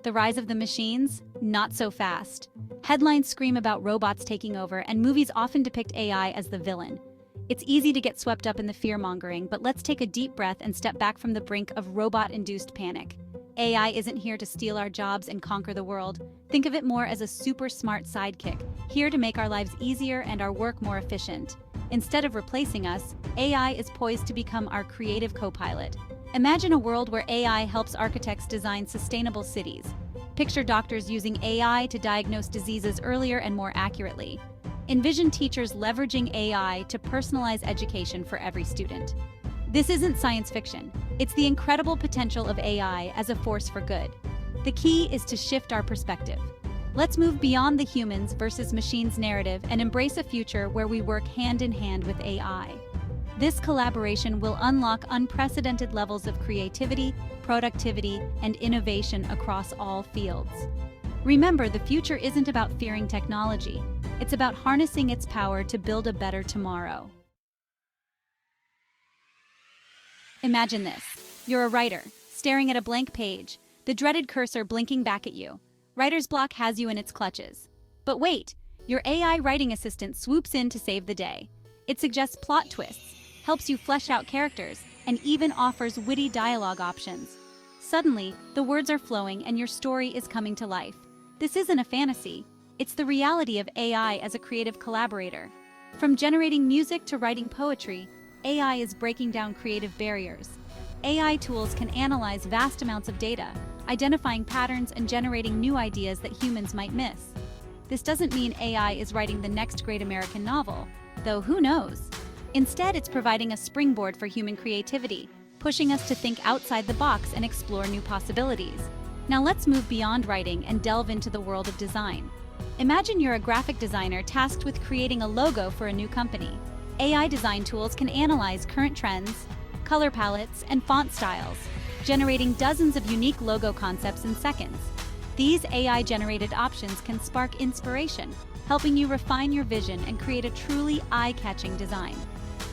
The rise of the machines? Not so fast. Headlines scream about robots taking over, and movies often depict AI as the villain. It's easy to get swept up in the fear-mongering, but let's take a deep breath and step back from the brink of robot-induced panic. AI isn't here to steal our jobs and conquer the world. Think of it more as a super smart sidekick, here to make our lives easier and our work more efficient. Instead of replacing us, AI is poised to become our creative co-pilot. Imagine a world where AI helps architects design sustainable cities. Picture doctors using AI to diagnose diseases earlier and more accurately. Envision teachers leveraging AI to personalize education for every student. This isn't science fiction. It's the incredible potential of AI as a force for good. The key is to shift our perspective. Let's move beyond the humans versus machines narrative and embrace a future where we work hand in hand with AI. This collaboration will unlock unprecedented levels of creativity, productivity, and innovation across all fields. Remember, the future isn't about fearing technology. It's about harnessing its power to build a better tomorrow. Imagine this. You're a writer, staring at a blank page, the dreaded cursor blinking back at you. Writer's block has you in its clutches. But wait, your AI writing assistant swoops in to save the day. It suggests plot twists, helps you flesh out characters, and even offers witty dialogue options. Suddenly, the words are flowing and your story is coming to life. This isn't a fantasy. It's the reality of AI as a creative collaborator. From generating music to writing poetry, AI is breaking down creative barriers. AI tools can analyze vast amounts of data, identifying patterns and generating new ideas that humans might miss. This doesn't mean AI is writing the next great American novel, though who knows? Instead, it's providing a springboard for human creativity, pushing us to think outside the box and explore new possibilities. Now let's move beyond writing and delve into the world of design. Imagine you're a graphic designer tasked with creating a logo for a new company. AI design tools can analyze current trends, color palettes, and font styles, generating dozens of unique logo concepts in seconds. These AI-generated options can spark inspiration, helping you refine your vision and create a truly eye-catching design.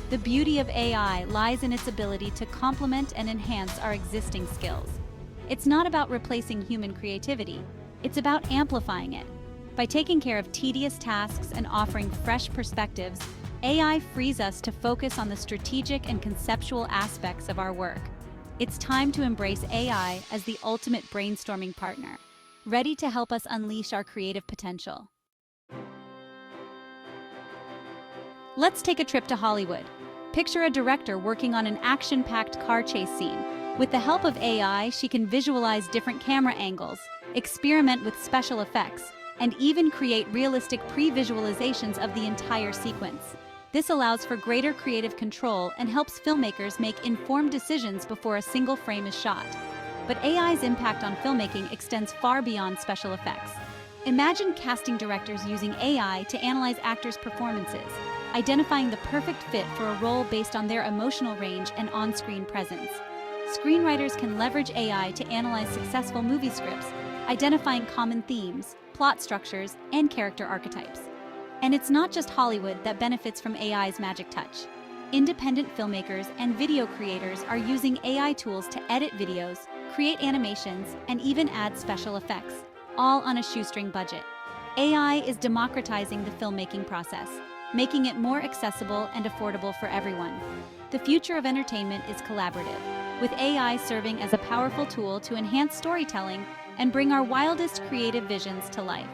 The beauty of AI lies in its ability to complement and enhance our existing skills. It's not about replacing human creativity, it's about amplifying it. By taking care of tedious tasks and offering fresh perspectives, AI frees us to focus on the strategic and conceptual aspects of our work. It's time to embrace AI as the ultimate brainstorming partner, ready to help us unleash our creative potential. Let's take a trip to Hollywood. Picture a director working on an action-packed car chase scene. With the help of AI, she can visualize different camera angles, experiment with special effects, and even create realistic pre-visualizations of the entire sequence. This allows for greater creative control and helps filmmakers make informed decisions before a single frame is shot. But AI's impact on filmmaking extends far beyond special effects. Imagine casting directors using AI to analyze actors' performances, identifying the perfect fit for a role based on their emotional range and on-screen presence. Screenwriters can leverage AI to analyze successful movie scripts, identifying common themes, plot structures, and character archetypes. And it's not just Hollywood that benefits from AI's magic touch. Independent filmmakers and video creators are using AI tools to edit videos, create animations, and even add special effects, all on a shoestring budget. AI is democratizing the filmmaking process, making it more accessible and affordable for everyone. The future of entertainment is collaborative, with AI serving as a powerful tool to enhance storytelling and bring our wildest creative visions to life.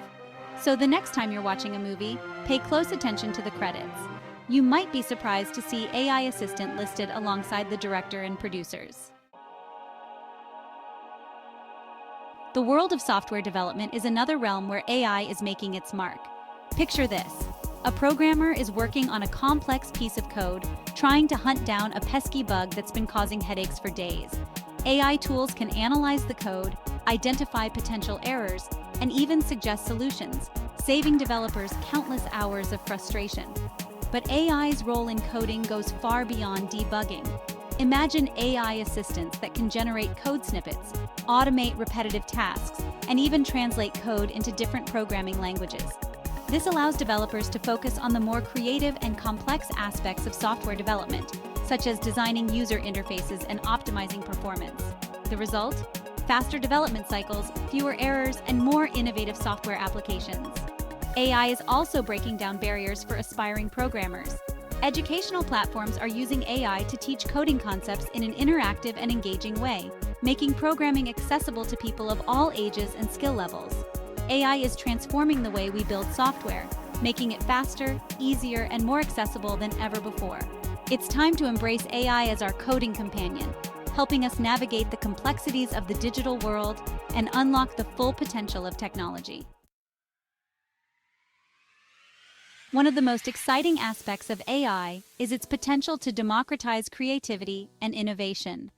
So the next time you're watching a movie, pay close attention to the credits. You might be surprised to see AI assistant listed alongside the director and producers. The world of software development is another realm where AI is making its mark. Picture this. A programmer is working on a complex piece of code, trying to hunt down a pesky bug that's been causing headaches for days. AI tools can analyze the code, identify potential errors, and even suggest solutions, saving developers countless hours of frustration. But AI's role in coding goes far beyond debugging. Imagine AI assistants that can generate code snippets, automate repetitive tasks, and even translate code into different programming languages. This allows developers to focus on the more creative and complex aspects of software development, such as designing user interfaces and optimizing performance. The result? faster development cycles, fewer errors, and more innovative software applications. AI is also breaking down barriers for aspiring programmers. Educational platforms are using AI to teach coding concepts in an interactive and engaging way, making programming accessible to people of all ages and skill levels. AI is transforming the way we build software, making it faster, easier, and more accessible than ever before. It's time to embrace AI as our coding companion, helping us navigate the complexities of the digital world and unlock the full potential of technology. One of the most exciting aspects of AI is its potential to democratize creativity and innovation.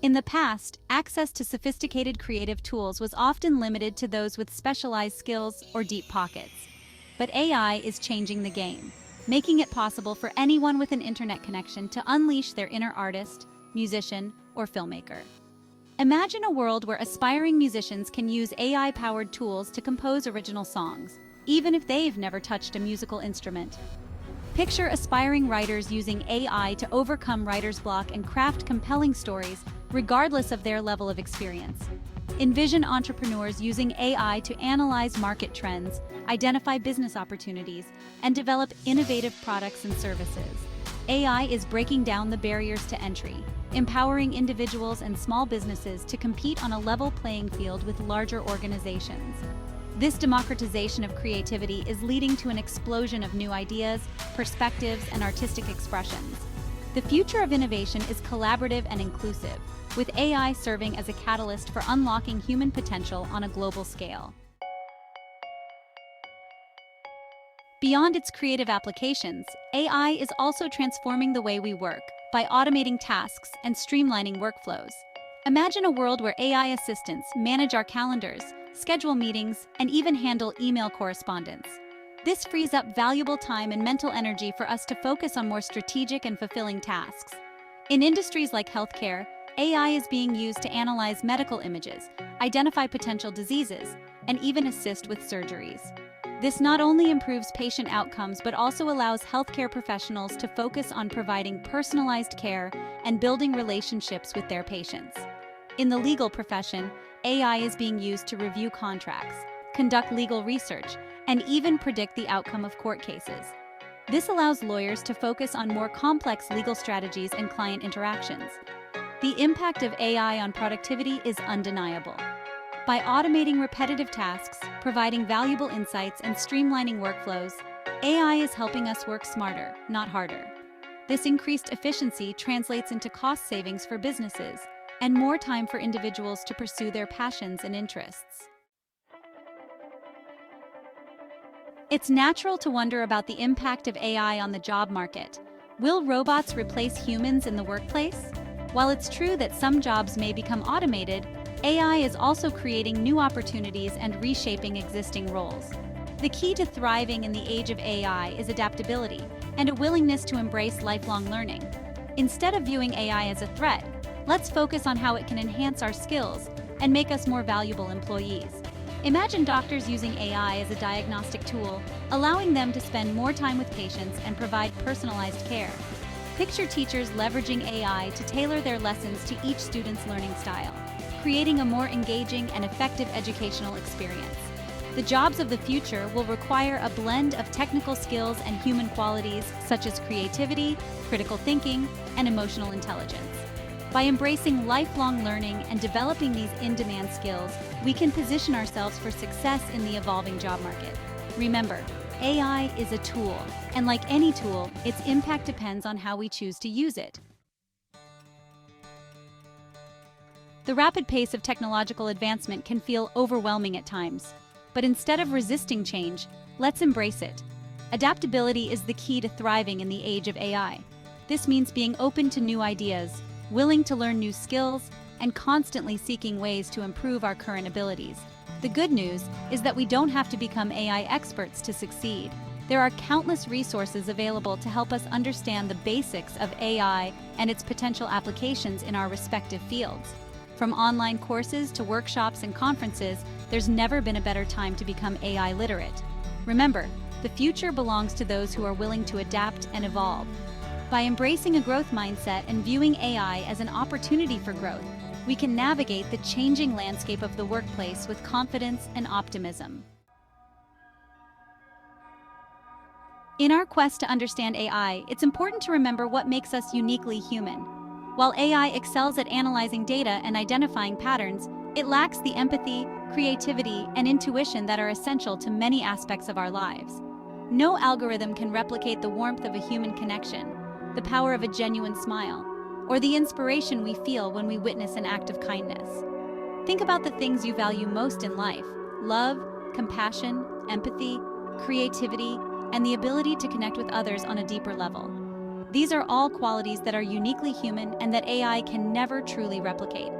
In the past, access to sophisticated creative tools was often limited to those with specialized skills or deep pockets. But AI is changing the game, making it possible for anyone with an internet connection to unleash their inner artist, musician, or filmmaker. Imagine a world where aspiring musicians can use AI-powered tools to compose original songs, even if they've never touched a musical instrument. Picture aspiring writers using AI to overcome writer's block and craft compelling stories, regardless of their level of experience. Envision entrepreneurs using AI to analyze market trends, identify business opportunities, and develop innovative products and services. AI is breaking down the barriers to entry, empowering individuals and small businesses to compete on a level playing field with larger organizations. This democratization of creativity is leading to an explosion of new ideas, perspectives, and artistic expressions. The future of innovation is collaborative and inclusive, with AI serving as a catalyst for unlocking human potential on a global scale. Beyond its creative applications, AI is also transforming the way we work by automating tasks and streamlining workflows. Imagine a world where AI assistants manage our calendars, schedule meetings, and even handle email correspondence. This frees up valuable time and mental energy for us to focus on more strategic and fulfilling tasks. In industries like healthcare, AI is being used to analyze medical images, identify potential diseases, and even assist with surgeries. This not only improves patient outcomes but also allows healthcare professionals to focus on providing personalized care and building relationships with their patients. In the legal profession, AI is being used to review contracts, conduct legal research, and even predict the outcome of court cases. This allows lawyers to focus on more complex legal strategies and client interactions. The impact of AI on productivity is undeniable. By automating repetitive tasks, providing valuable insights, and streamlining workflows, AI is helping us work smarter, not harder. This increased efficiency translates into cost savings for businesses and more time for individuals to pursue their passions and interests. It's natural to wonder about the impact of AI on the job market. Will robots replace humans in the workplace? While it's true that some jobs may become automated, AI is also creating new opportunities and reshaping existing roles. The key to thriving in the age of AI is adaptability and a willingness to embrace lifelong learning. Instead of viewing AI as a threat, let's focus on how it can enhance our skills and make us more valuable employees. Imagine doctors using AI as a diagnostic tool, allowing them to spend more time with patients and provide personalized care. Picture teachers leveraging AI to tailor their lessons to each student's learning style, creating a more engaging and effective educational experience. The jobs of the future will require a blend of technical skills and human qualities such as creativity, critical thinking, and emotional intelligence. By embracing lifelong learning and developing these in-demand skills, we can position ourselves for success in the evolving job market. Remember, AI is a tool, and like any tool, its impact depends on how we choose to use it. The rapid pace of technological advancement can feel overwhelming at times, but instead of resisting change, let's embrace it. Adaptability is the key to thriving in the age of AI. This means being open to new ideas, willing to learn new skills, and constantly seeking ways to improve our current abilities. The good news is that we don't have to become AI experts to succeed. There are countless resources available to help us understand the basics of AI and its potential applications in our respective fields. From online courses to workshops and conferences, there's never been a better time to become AI literate. Remember, the future belongs to those who are willing to adapt and evolve. By embracing a growth mindset and viewing AI as an opportunity for growth, we can navigate the changing landscape of the workplace with confidence and optimism. In our quest to understand AI, it's important to remember what makes us uniquely human. While AI excels at analyzing data and identifying patterns, it lacks the empathy, creativity, and intuition that are essential to many aspects of our lives. No algorithm can replicate the warmth of a human connection, the power of a genuine smile, or the inspiration we feel when we witness an act of kindness. Think about the things you value most in life: love, compassion, empathy, creativity, and the ability to connect with others on a deeper level. These are all qualities that are uniquely human and that AI can never truly replicate.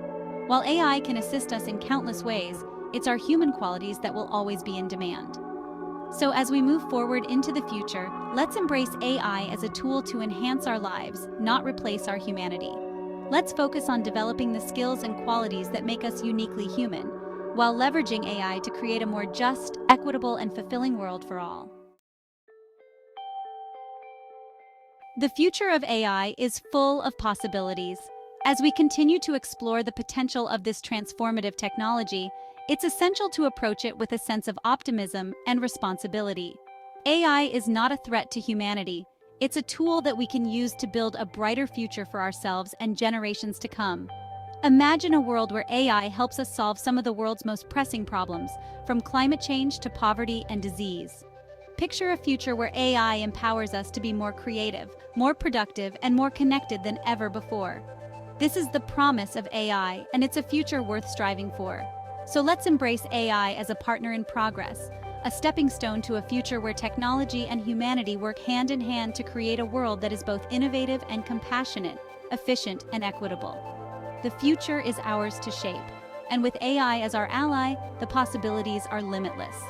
While AI can assist us in countless ways, it's our human qualities that will always be in demand. So as we move forward into the future, let's embrace AI as a tool to enhance our lives, not replace our humanity. Let's focus on developing the skills and qualities that make us uniquely human, while leveraging AI to create a more just, equitable, and fulfilling world for all. The future of AI is full of possibilities. As we continue to explore the potential of this transformative technology, it's essential to approach it with a sense of optimism and responsibility. AI is not a threat to humanity. It's a tool that we can use to build a brighter future for ourselves and generations to come. Imagine a world where AI helps us solve some of the world's most pressing problems, from climate change to poverty and disease. Picture a future where AI empowers us to be more creative, more productive, and more connected than ever before. This is the promise of AI, and it's a future worth striving for. So let's embrace AI as a partner in progress, a stepping stone to a future where technology and humanity work hand in hand to create a world that is both innovative and compassionate, efficient and equitable. The future is ours to shape, and with AI as our ally, the possibilities are limitless.